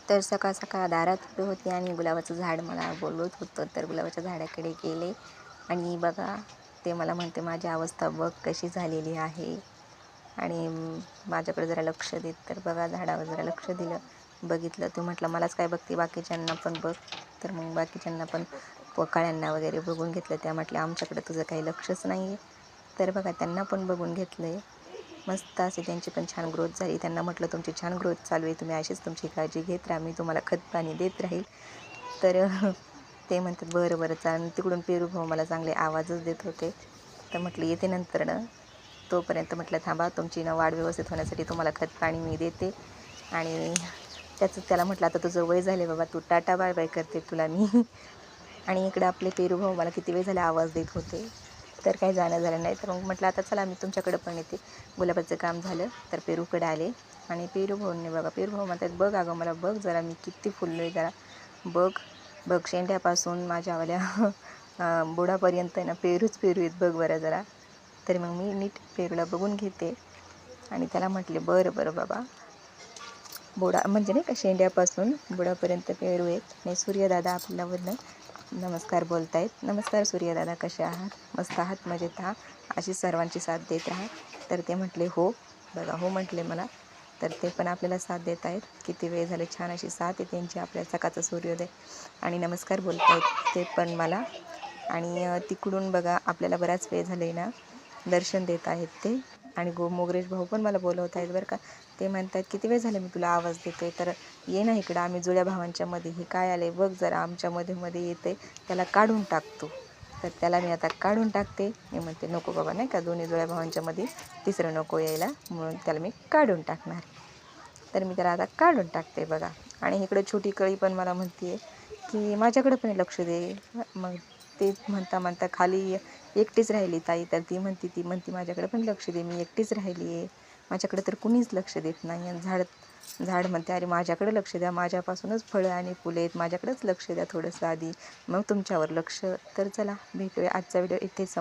तर सकाळ सकाळ दारात उभी होती आणि गुलाबाचं झाड मला बोलवत होतं. तर गुलाबाच्या झाडाकडे गेले आणि बघा ते मला म्हणते, माझी अवस्था बघ कशी झालेली आहे. आणि माझ्याकडे जरा लक्ष देत. तर बघा झाडावर जरा लक्ष दिलं, बघितलं. ते म्हटलं मलाच काय बघते, बाकीच्यांना पण बघ. तर मग बाकीच्यांना पण कळ्यांना वगैरे बघून घेतलं. त्या म्हटल्या आमच्याकडे तुझं काही लक्षच नाही आहे. तर बघा त्यांना पण बघून घेतलं आहे. मस्त असे त्यांची पण छान ग्रोथ झाली. त्यांना म्हटलं तुमची छान ग्रोथ चालू आहे, तुम्ही अशीच तुमची काळजी घेत राहा, मी तुम्हाला खत पाणी देत राहील. तर ते म्हणतात बरं बरं चालेल. तिकडून पेरू भाऊ मला चांगले आवाजच देत होते. तर म्हटलं येते नंतर ना, तोपर्यंत म्हटलं थांबा, तुमची वाढ व्यवस्थित होण्यासाठी तुम्हाला खत पाणी मी देते. आणि त्याला म्हटलं आता तुझं वय झाले बाबा, तू टाटा बाय बाय करते तुला मी. आणि इकडं आपले पेरू भाऊ मला किती वेळ झाले आवाज देत होते, तर काही जाणं झालं नाही. तर मग म्हटलं आता चला मी तुमच्याकडं पण येते. गुलाबाचं काम झालं तर पेरूकडे आले आणि पेरू भाऊंनी बघा, पेरू भाऊ म्हणतात बघ अगं मला बघ जरा, मी किती फुललो आहे जरा बघ बघ, शेंड्यापासून माझ्यावाल्या बुडापर्यंत ना पेरूच पेरू आहेत बघ बरं जरा. तरी मग मी नीट पेरूला बघून घेते आणि त्याला म्हटले बरं बरं बाबा, बुडा म्हणजे नाही का, शेंड्यापासून बुडापर्यंत पेरू आहेत. आणि सूर्यदादा आपल्यावरनं नमस्कार बोलतायत. नमस्कार सूर्यदादा, कसे आहात? मस्त आहात, मजेत आहात? अशी सर्वांची साथ देत आहात. तर ते म्हटले हो. बघा हो म्हटले मला. तर ते पण आपल्याला साथ देत आहेत. किती वेळ झाले छान अशी साथ आहे त्यांची आपल्या सकाळचा सूर्योदय. आणि नमस्कार बोलत आहेत ते पण मला. आणि तिकडून बघा आपल्याला बराच वेळ झाले ना दर्शन देत आहेत ते. आणि मोगरेश भाऊ पण मला बोलवत आहेत बरं का. ते म्हणतात किती वेळ झाले मी तुला आवाज देतोय, तर ये ना इकडं, आम्ही जुळ्या भावांच्या मध्ये, हे काय आले बघ जरा आमच्या मध्ये येते, त्याला काढून टाकतो. तर त्याला मी आता काढून टाकते. मी म्हणते नको बाबा, नाही का, दोन्ही जुळ्या भावांच्या मध्ये तिसरं नको यायला, म्हणून त्याला मी काढून टाकणार. तर मी त्याला आता काढून टाकते बघा. आणि इकडं छोटी कळी पण मला म्हणते की माझ्याकडे पण लक्ष दे. मग ते म्हणता खाली एकटीच राहिली ताई, तर ती म्हणती माझ्याकडे पण लक्ष दे, मी एकटीच राहिली आहे, माझ्याकडे तर कुणीच लक्ष देत नाही. आणि झाड म्हणते अरे माझ्याकडे लक्ष द्या, माझ्यापासूनच फळं आणि फुले आहेत, माझ्याकडेच लक्ष द्या थोडंसं आधी, मग तुमच्यावर लक्ष. तर चला भेटूया, आजचा व्हिडिओ इथेच